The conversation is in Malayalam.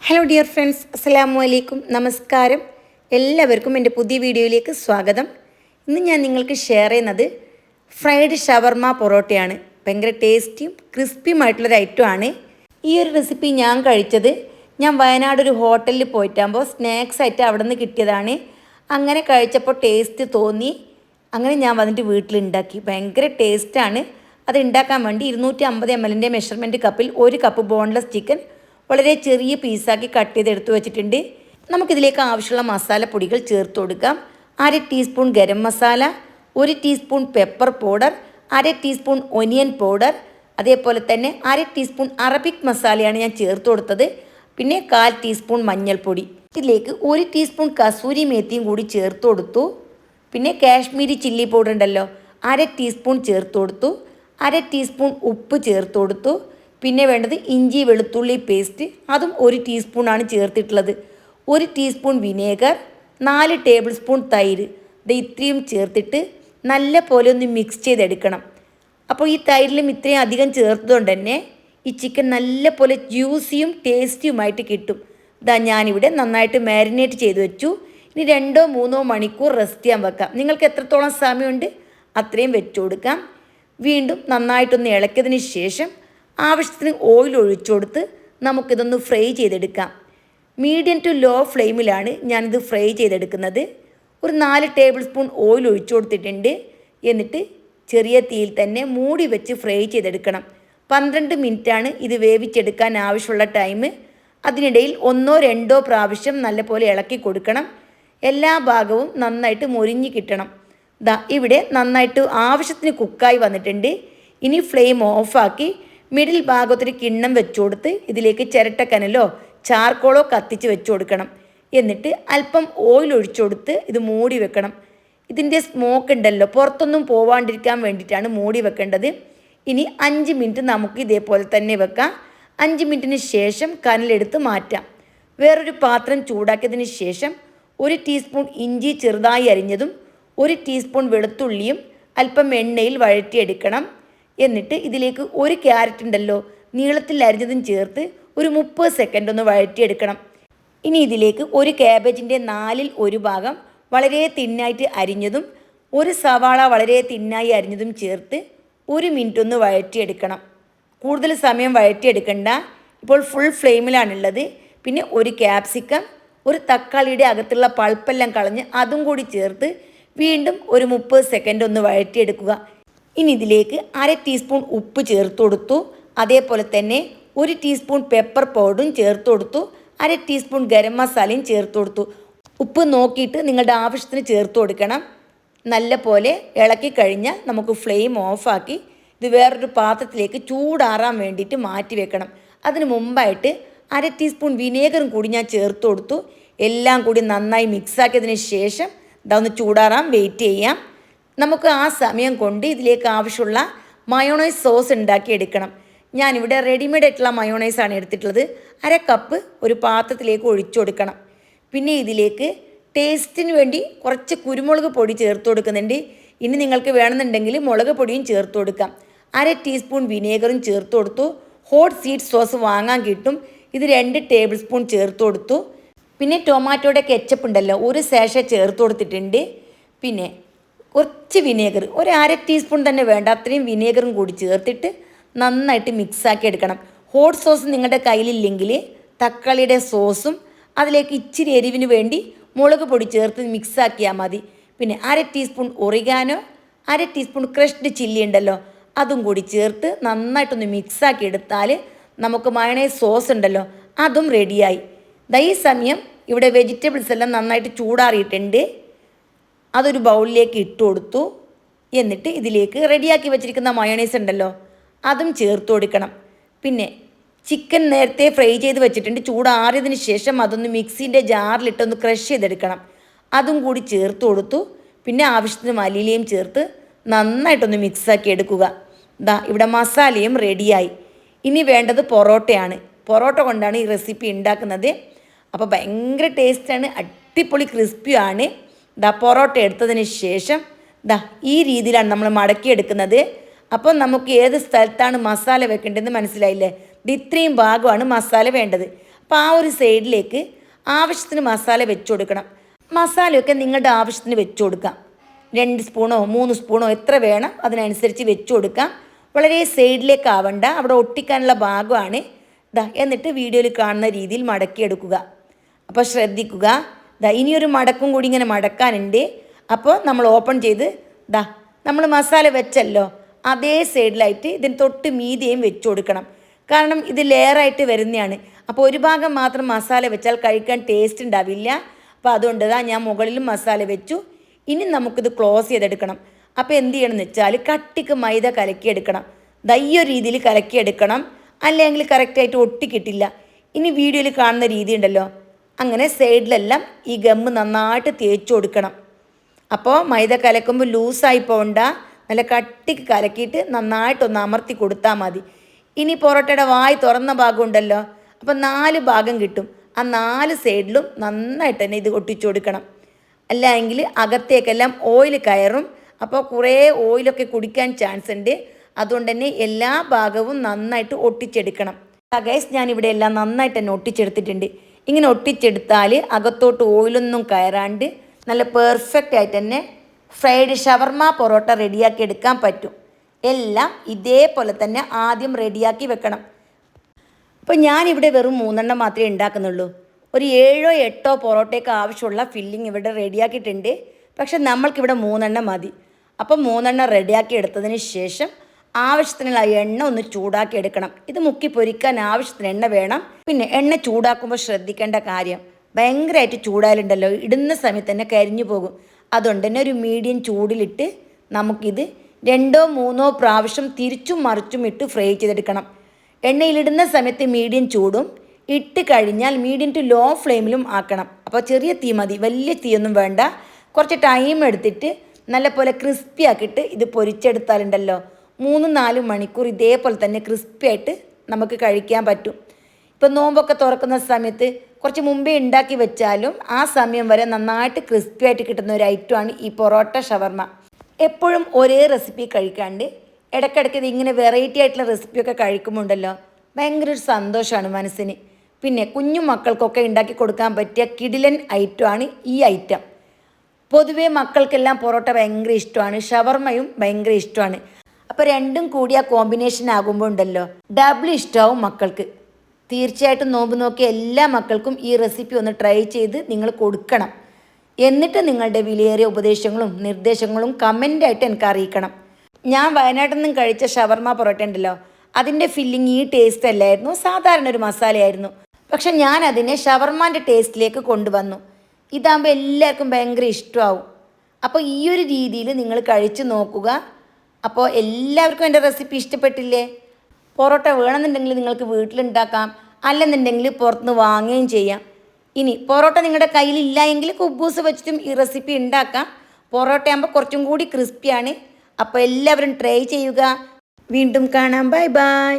ഹലോ ഡിയർ ഫ്രണ്ട്സ്, അസ്സലാമു അലൈക്കും. നമസ്കാരം. എല്ലാവർക്കും എൻ്റെ പുതിയ വീഡിയോയിലേക്ക് സ്വാഗതം. ഇന്ന് ഞാൻ നിങ്ങൾക്ക് ഷെയർ ചെയ്യുന്നത് ഫ്രൈഡ് ഷവർമ പൊറോട്ടയാണ്. ഭയങ്കര ടേസ്റ്റിയും ക്രിസ്പിയുമായിട്ടുള്ളൊരു ഐറ്റമാണ്. ഈ ഒരു റെസിപ്പി ഞാൻ കഴിച്ചത് വയനാട് ഒരു ഹോട്ടലിൽ പോയിട്ടാകുമ്പോൾ സ്നാക്സ് ആയിട്ട് അവിടെ നിന്ന് കിട്ടിയതാണ്. അങ്ങനെ കഴിച്ചപ്പോൾ ടേസ്റ്റ് തോന്നി. അങ്ങനെ ഞാൻ വന്നിട്ട് വീട്ടിലുണ്ടാക്കി. ഭയങ്കര ടേസ്റ്റാണ്. അത് ഉണ്ടാക്കാൻ വേണ്ടി 250 ml മെഷർമെൻറ്റ് കപ്പിൽ 1 കപ്പ് ബോൺലെസ് ചിക്കൻ വളരെ ചെറിയ പീസാക്കി കട്ട് ചെയ്തെടുത്ത് വെച്ചിട്ടുണ്ട്. നമുക്കിതിലേക്ക് ആവശ്യമുള്ള മസാലപ്പൊടികൾ ചേർത്ത് കൊടുക്കാം. 1/2 teaspoon garam masala, 1 teaspoon pepper powder, 1/2 teaspoon onion powder, അതേപോലെ തന്നെ 1/2 ടീസ്പൂൺ അറബിക് മസാലയാണ് ഞാൻ ചേർത്ത് കൊടുത്തത്. പിന്നെ 1/4 ടീസ്പൂൺ മഞ്ഞൾപ്പൊടി. ഇതിലേക്ക് 1 ടീസ്പൂൺ കസൂരി മേത്തിയും കൂടി ചേർത്ത് കൊടുത്തു. പിന്നെ കാശ്മീരി ചില്ലി പൗഡർ ഉണ്ടല്ലോ, 1/2 ടീസ്പൂൺ ചേർത്ത് കൊടുത്തു. 1/2 ടീസ്പൂൺ ഉപ്പ് ചേർത്ത് കൊടുത്തു. പിന്നെ വേണ്ടത് ഇഞ്ചി വെളുത്തുള്ളി പേസ്റ്റ്, അതും 1 ടീസ്പൂണാണ് ചേർത്തിട്ടുള്ളത്. 1 ടീസ്പൂൺ വിനേഗർ, 4 ടേബിൾ സ്പൂൺ തൈര്. ഇത്രയും ചേർത്തിട്ട് നല്ല പോലെ ഒന്ന് മിക്സ് ചെയ്തെടുക്കണം. അപ്പോൾ ഈ തൈരിലും ഇത്രയും അധികം ചേർത്തതുകൊണ്ട് തന്നെ ഈ ചിക്കൻ നല്ല പോലെ ജ്യൂസിയും ടേസ്റ്റിയുമായിട്ട് കിട്ടും. ഞാനിവിടെ നന്നായിട്ട് മാരിനേറ്റ് ചെയ്ത് വെച്ചു. ഇനി 2-3 മണിക്കൂർ റെസ്റ്റ് ചെയ്യാൻ വെക്കാം. നിങ്ങൾക്ക് എത്രത്തോളം സമയമുണ്ട് അത്രയും വെച്ചു കൊടുക്കാം. വീണ്ടും നന്നായിട്ടൊന്ന് ഇളക്കിയതിന് ശേഷം ആവശ്യത്തിന് ഓയിൽ ഒഴിച്ചു കൊടുത്ത് നമുക്കിതൊന്ന് ഫ്രൈ ചെയ്തെടുക്കാം. മീഡിയം ടു ലോ ഫ്ലെയിമിലാണ് ഞാനിത് ഫ്രൈ ചെയ്തെടുക്കുന്നത്. ഒരു 4 ടേബിൾ സ്പൂൺ ഓയിൽ ഒഴിച്ചു കൊടുത്തിട്ടുണ്ട്. എന്നിട്ട് ചെറിയ തീയിൽ തന്നെ മൂടി വെച്ച് ഫ്രൈ ചെയ്തെടുക്കണം. 12 മിനിറ്റാണ് ഇത് വേവിച്ചെടുക്കാൻ ആവശ്യമുള്ള ടൈം. അതിനിടയിൽ 1-2 പ്രാവശ്യം നല്ലപോലെ ഇളക്കി കൊടുക്കണം. എല്ലാ ഭാഗവും നന്നായിട്ട് മൊരിഞ്ഞ് കിട്ടണം. ഇവിടെ നന്നായിട്ട് ആവശ്യത്തിന് കുക്കായി വന്നിട്ടുണ്ട്. ഇനി ഫ്ലെയിം ഓഫാക്കി മിഡിൽ ഭാഗത്തൊരു കിണ്ണം വെച്ചു കൊടുത്ത് ഇതിലേക്ക് ചിരട്ടക്കനലോ ചാർക്കോളോ കത്തിച്ച് വെച്ചു കൊടുക്കണം. എന്നിട്ട് അല്പം ഓയിൽ ഒഴിച്ചു കൊടുത്ത് ഇത് മൂടി വെക്കണം. ഇതിൻ്റെ സ്മോക്ക് ഉണ്ടല്ലോ, പുറത്തൊന്നും പോവാണ്ടിരിക്കാൻ വേണ്ടിയിട്ടാണ് മൂടി വെക്കേണ്ടത്. ഇനി 5 മിനിറ്റ് നമുക്ക് ഇതേപോലെ തന്നെ വെക്കാം. 5 മിനിറ്റിന് ശേഷം കനലെടുത്ത് മാറ്റാം. വേറൊരു പാത്രം ചൂടാക്കിയതിന് ശേഷം 1 ടീസ്പൂൺ ഇഞ്ചി ചെറുതായി അരിഞ്ഞതും 1 ടീസ്പൂൺ വെളുത്തുള്ളിയും അല്പം എണ്ണയിൽ വഴറ്റിയെടുക്കണം. എന്നിട്ട് ഇതിലേക്ക് 1 ക്യാരറ്റ് ഉണ്ടല്ലോ നീളത്തിൽ അരിഞ്ഞതും ചേർത്ത് ഒരു 30 സെക്കൻഡ് ഒന്ന് വഴറ്റിയെടുക്കണം. ഇനി ഇതിലേക്ക് 1 ക്യാബേജിൻ്റെ 1/4 ഭാഗം വളരെ തിന്നായിട്ട് അരിഞ്ഞതും 1 സവാള വളരെ തിന്നായി അരിഞ്ഞതും ചേർത്ത് 1 മിനിറ്റ് ഒന്ന് വഴറ്റിയെടുക്കണം. കൂടുതൽ സമയം വഴറ്റിയെടുക്കണ്ട. ഇപ്പോൾ ഫുൾ ഫ്ലെയിമിലാണുള്ളത്. പിന്നെ 1 ക്യാപ്സിക്കം, 1 തക്കാളിയുടെ അകത്തുള്ള പൾപ്പെല്ലാം കളഞ്ഞ് അതും കൂടി ചേർത്ത് വീണ്ടും ഒരു 30 സെക്കൻഡ് ഒന്ന് വഴറ്റിയെടുക്കുക. ഇനി ഇതിലേക്ക് 1/2 ടീസ്പൂൺ ഉപ്പ് ചേർത്ത് കൊടുത്തു. അതേപോലെ തന്നെ 1 ടീസ്പൂൺ പെപ്പർ പൗഡറും ചേർത്ത് കൊടുത്തു. 1/2 ടീസ്പൂൺ ഗരം മസാലയും ചേർത്ത് കൊടുത്തു. ഉപ്പ് നോക്കിയിട്ട് നിങ്ങളുടെ ആവശ്യത്തിന് ചേർത്ത് കൊടുക്കണം. നല്ല പോലെ ഇളക്കി കഴിഞ്ഞാൽ നമുക്ക് ഫ്ലെയിം ഓഫാക്കി ഇത് വേറൊരു പാത്രത്തിലേക്ക് ചൂടാറാൻ വേണ്ടിയിട്ട് മാറ്റി വെക്കണം. അതിന് മുമ്പായിട്ട് 1/2 ടീസ്പൂൺ വിനേഗറും കൂടി ഞാൻ ചേർത്ത് കൊടുത്തു. എല്ലാം കൂടി നന്നായി മിക്സാക്കിയതിന് ശേഷം ഇതൊന്ന് ചൂടാറാൻ വെയിറ്റ് ചെയ്യാം. നമുക്ക് ആ സമയം കൊണ്ട് ഇതിലേക്ക് ആവശ്യമുള്ള മയോണൈസ് സോസ് ഉണ്ടാക്കിയെടുക്കണം. ഞാനിവിടെ റെഡിമെയ്ഡ് ആയിട്ടുള്ള മയോണൈസാണ് എടുത്തിട്ടുള്ളത്. 1/2 കപ്പ് ഒരു പാത്രത്തിലേക്ക് ഒഴിച്ചു കൊടുക്കണം. പിന്നെ ഇതിലേക്ക് ടേസ്റ്റിന് വേണ്ടി കുറച്ച് കുരുമുളക് പൊടി ചേർത്ത് കൊടുക്കുന്നുണ്ട്. ഇനി നിങ്ങൾക്ക് വേണമെന്നുണ്ടെങ്കിൽ മുളക് പൊടിയും ചേർത്ത് കൊടുക്കാം. 1/2 ടീസ്പൂൺ വിനേഗറും ചേർത്ത് കൊടുത്തു. ഹോട്ട് സ്വീറ്റ് സോസ് വാങ്ങാൻ കിട്ടും. ഇത് 2 ടേബിൾ സ്പൂൺ ചേർത്ത് കൊടുത്തു. പിന്നെ ടൊമാറ്റോയുടെ കെച്ചപ്പ് ഉണ്ടല്ലോ, 1 സാഷെ ചേർത്ത് കൊടുത്തിട്ടുണ്ട്. പിന്നെ കുറച്ച് വിനേഗർ, ഒരു 1/2 ടീസ്പൂൺ തന്നെ വേണ്ട, അത്രയും വിനേഗറും കൂടി ചേർത്തിട്ട് നന്നായിട്ട് മിക്സാക്കി എടുക്കണം. ഹോട്ട് സോസ് നിങ്ങളുടെ കയ്യിലില്ലെങ്കിൽ തക്കാളിയുടെ സോസും അതിലേക്ക് ഇച്ചിരി എരിവിന് വേണ്ടി മുളക് പൊടി ചേർത്ത് മിക്സാക്കിയാൽ മതി. പിന്നെ 1/2 teaspoon oregano, 1/2 teaspoon crushed chilli ഉണ്ടല്ലോ അതും കൂടി ചേർത്ത് നന്നായിട്ടൊന്ന് മിക്സാക്കി എടുത്താൽ നമുക്ക് മയോണൈസ് സോസ് ഉണ്ടല്ലോ അതും റെഡിയായി. ഈ സമയം ഇവിടെ വെജിറ്റബിൾസ് എല്ലാം നന്നായിട്ട് ചൂടാറിയിട്ടുണ്ട്. അതൊരു ബൗളിലേക്ക് ഇട്ട് കൊടുത്തു. എന്നിട്ട് ഇതിലേക്ക് റെഡിയാക്കി വെച്ചിരിക്കുന്ന മയോണൈസ് ഉണ്ടല്ലോ അതും ചേർത്ത് കൊടുക്കണം. പിന്നെ ചിക്കൻ നേരത്തെ ഫ്രൈ ചെയ്ത് വെച്ചിട്ടുണ്ട്. ചൂടാറിയതിന് ശേഷം അതൊന്ന് മിക്സിൻ്റെ ജാറിലിട്ടൊന്ന് ക്രഷ് ചെയ്തെടുക്കണം. അതും കൂടി ചേർത്ത് കൊടുത്തു. പിന്നെ ആവശ്യത്തിന് മല്ലിയിലയും ചേർത്ത് നന്നായിട്ടൊന്ന് മിക്സാക്കി എടുക്കുക. ഇവിടെ മസാലയും റെഡിയായി. ഇനി വേണ്ടത് പൊറോട്ടയാണ്. പൊറോട്ട കൊണ്ടാണ് ഈ റെസിപ്പി ഉണ്ടാക്കുന്നത്. അപ്പോൾ ഭയങ്കര ടേസ്റ്റാണ്, അടിപൊളി ക്രിസ്പിയാണ്. പൊറോട്ട എടുത്തതിന് ശേഷം ഈ രീതിയിലാണ് നമ്മൾ മടക്കിയെടുക്കുന്നത്. അപ്പോൾ നമുക്ക് ഏത് സ്ഥലത്താണ് മസാല വെക്കേണ്ടതെന്ന് മനസ്സിലായില്ലേ? ഇത്രയും ഭാഗമാണ് മസാല വേണ്ടത്. അപ്പോൾ ആ ഒരു സൈഡിലേക്ക് ആവശ്യത്തിന് മസാല വെച്ച് കൊടുക്കണം. മസാലയൊക്കെ നിങ്ങളുടെ ആവശ്യത്തിന് വെച്ച് കൊടുക്കാം. 2 സ്പൂണോ 3 സ്പൂണോ എത്ര വേണം അതിനനുസരിച്ച് വെച്ച് കൊടുക്കാം. വളരെ സൈഡിലേക്ക് ആവണ്ട, അവിടെ ഒട്ടിക്കാനുള്ള ഭാഗമാണ്. എന്നിട്ട് വീഡിയോയിൽ കാണുന്ന രീതിയിൽ മടക്കിയെടുക്കുക. അപ്പോൾ ശ്രദ്ധിക്കുക, ഇനിയൊരു മടക്കും കൂടി ഇങ്ങനെ മടക്കാനുണ്ട്. അപ്പോൾ നമ്മൾ ഓപ്പൺ ചെയ്ത് നമ്മൾ മസാല വെച്ചല്ലോ അതേ സൈഡിലായിട്ട് ഇതിന് തൊട്ട് മീതിയും വെച്ച് കൊടുക്കണം. കാരണം ഇത് ലെയറായിട്ട് വരുന്നതാണ്. അപ്പോൾ ഒരു ഭാഗം മാത്രം മസാല വെച്ചാൽ കഴിക്കാൻ ടേസ്റ്റ് ഉണ്ടാവില്ല. അപ്പോൾ അതുകൊണ്ട് ഞാൻ മുകളിലും മസാല വെച്ചു. ഇനി നമുക്കിത് ക്ലോസ് ചെയ്തെടുക്കണം. അപ്പോൾ എന്ത് ചെയ്യണമെന്ന് വെച്ചാൽ കട്ടിക്ക് മൈദ കലക്കിയെടുക്കണം. ഈ ഒരു രീതിയിൽ കലക്കിയെടുക്കണം, അല്ലെങ്കിൽ കറക്റ്റായിട്ട് ഒട്ടിക്കിട്ടില്ല. ഇനി വീഡിയോയിൽ കാണുന്ന രീതി ഉണ്ടല്ലോ, അങ്ങനെ സൈഡിലെല്ലാം ഈ ഗമ്മ് നന്നായിട്ട് തേച്ച് കൊടുക്കണം. അപ്പോൾ മൈദ കലക്കുമ്പോൾ ലൂസായി പോകണ്ട, നല്ല കട്ടിക്ക് കലക്കിയിട്ട് നന്നായിട്ടൊന്ന് അമർത്തി കൊടുത്താൽ മതി. ഇനി പൊറോട്ടയുടെ വായ് തുറന്ന ഭാഗം ഉണ്ടല്ലോ, അപ്പോൾ 4 ഭാഗം കിട്ടും. ആ 4 സൈഡിലും നന്നായിട്ട് തന്നെ ഇത് ഒട്ടിച്ചു കൊടുക്കണം. അല്ലെങ്കിൽ അകത്തേക്കെല്ലാം ഓയിൽ കയറും. അപ്പോൾ കുറേ ഓയിലൊക്കെ കുടിക്കാൻ ചാൻസ് ഉണ്ട്. അതുകൊണ്ട് തന്നെ എല്ലാ ഭാഗവും നന്നായിട്ട് ഒട്ടിച്ചെടുക്കണം. ഗൈസ്, ഞാനിവിടെ എല്ലാം നന്നായിട്ട് തന്നെ ഒട്ടിച്ചെടുത്തിട്ടുണ്ട്. ഇങ്ങനെ ഒട്ടിച്ചെടുത്താൽ അകത്തോട്ട് ഓയിലൊന്നും കയറാണ്ട് നല്ല പെർഫെക്റ്റ് ആയിട്ട് തന്നെ ഫ്രൈഡ് ഷവർമ പൊറോട്ട റെഡിയാക്കി എടുക്കാൻ പറ്റും. എല്ലാം ഇതേപോലെ തന്നെ ആദ്യം റെഡിയാക്കി വെക്കണം. അപ്പോൾ ഞാനിവിടെ വെറും 3 മാത്രമേ ഉണ്ടാക്കുന്നുള്ളൂ. ഒരു 7 8 പൊറോട്ടയ്ക്ക് ആവശ്യമുള്ള ഫില്ലിങ് ഇവിടെ റെഡിയാക്കിയിട്ടുണ്ട്. പക്ഷെ നമ്മൾക്കിവിടെ 3 മതി. അപ്പോൾ 3 റെഡിയാക്കി എടുത്തതിന് ശേഷം ആവശ്യത്തിനുള്ള എണ്ണ ഒന്ന് ചൂടാക്കി എടുക്കണം. ഇത് മുക്കി പൊരിക്കാൻ ആവശ്യത്തിന് എണ്ണ വേണം. പിന്നെ എണ്ണ ചൂടാക്കുമ്പോൾ ശ്രദ്ധിക്കേണ്ട കാര്യം, ഭയങ്കരമായിട്ട് ചൂടായാലുണ്ടല്ലോ ഇടുന്ന സമയത്ത് തന്നെ കരിഞ്ഞു പോകും. അതുകൊണ്ട് തന്നെ ഒരു മീഡിയം ചൂടിലിട്ട് നമുക്കിത് 2 3 പ്രാവശ്യം തിരിച്ചും മറിച്ചും ഇട്ട് ഫ്രൈ ചെയ്തെടുക്കണം. എണ്ണയിലിടുന്ന സമയത്ത് മീഡിയം ചൂടും, ഇട്ട് കഴിഞ്ഞാൽ മീഡിയം ടു ലോ ഫ്ലെയിമിലും ആക്കണം. അപ്പോൾ ചെറിയ തീ മതി, വലിയ തീയൊന്നും വേണ്ട. കുറച്ച് ടൈം എടുത്തിട്ട് നല്ലപോലെ ക്രിസ്പി ആക്കിയിട്ട് ഇത് പൊരിച്ചെടുത്താലുണ്ടല്ലോ 3 4 മണിക്കൂർ ഇതേപോലെ തന്നെ ക്രിസ്പി ആയിട്ട് നമുക്ക് കഴിക്കാൻ പറ്റും. ഇപ്പോൾ നോമ്പൊക്കെ തുറക്കുന്ന സമയത്ത് കുറച്ച് മുമ്പേ ഉണ്ടാക്കി വെച്ചാലും ആ സമയം വരെ നന്നായിട്ട് ക്രിസ്പി ആയിട്ട് കിട്ടുന്ന ഒരു ഐറ്റമാണ് ഈ പൊറോട്ട ഷവർമ. എപ്പോഴും ഒരേ റെസിപ്പി കഴിക്കാണ്ട് ഇടയ്ക്കിടയ്ക്ക് ഇതിങ്ങനെ വെറൈറ്റി ആയിട്ടുള്ള റെസിപ്പിയൊക്കെ കഴിക്കുമ്പോണ്ടല്ലോ ഭയങ്കര ഒരു സന്തോഷമാണ് മനസ്സിന്. പിന്നെ കുഞ്ഞു മക്കൾക്കൊക്കെ ഉണ്ടാക്കി കൊടുക്കാൻ പറ്റിയ കിടിലൻ ഐറ്റമാണ് ഈ ഐറ്റം. പൊതുവേ മക്കൾക്കെല്ലാം പൊറോട്ട ഭയങ്കര ഇഷ്ടമാണ്, ഷവർമയും ഭയങ്കര ഇഷ്ടമാണ്. അപ്പോൾ രണ്ടും കൂടിയ കോമ്പിനേഷൻ ആകുമ്പോൾ ഉണ്ടല്ലോ ഡബിൾ ഇഷ്ടമാവും മക്കൾക്ക്. തീർച്ചയായിട്ടും നോമ്പ് നോക്കിയ എല്ലാ മക്കൾക്കും ഈ റെസിപ്പി ഒന്ന് ട്രൈ ചെയ്ത് നിങ്ങൾ കൊടുക്കണം. എന്നിട്ട് നിങ്ങളുടെ വിലയേറിയ ഉപദേശങ്ങളും നിർദ്ദേശങ്ങളും കമൻ്റായിട്ട് എനിക്ക് അറിയിക്കണം. ഞാൻ വയനാട്ടിൽ നിന്നും കഴിച്ച ഷവർമ പൊറോട്ട ഉണ്ടല്ലോ, അതിൻ്റെ ഫില്ലിങ് ഈ ടേസ്റ്റ് അല്ലായിരുന്നു, സാധാരണ ഒരു മസാലയായിരുന്നു. പക്ഷെ ഞാൻ അതിനെ ഷവർമാൻ്റെ ടേസ്റ്റിലേക്ക് കൊണ്ടുവന്നു. ഇതാകുമ്പോൾ എല്ലാവർക്കും ഭയങ്കര ഇഷ്ടമാവും. അപ്പോൾ ഈ ഒരു രീതിയിൽ നിങ്ങൾ കഴിച്ച് നോക്കുക. അപ്പോൾ എല്ലാവർക്കും എൻ്റെ റെസിപ്പി ഇഷ്ടപ്പെട്ടില്ലേ? പൊറോട്ട വേണമെന്നുണ്ടെങ്കിൽ നിങ്ങൾക്ക് വീട്ടിലുണ്ടാക്കാം, അല്ലെന്നുണ്ടെങ്കിൽ പുറത്തുനിന്ന് വാങ്ങുകയും ചെയ്യാം. ഇനി പൊറോട്ട നിങ്ങളുടെ കയ്യിലില്ല എങ്കിൽ കുബൂസ് വെച്ചിട്ടും ഈ റെസിപ്പി ഉണ്ടാക്കാം. പൊറോട്ട ആകുമ്പോൾ കുറച്ചും കൂടി ക്രിസ്പിയാണ്. അപ്പോൾ എല്ലാവരും ട്രൈ ചെയ്യുക. വീണ്ടും കാണാം. Bye bye.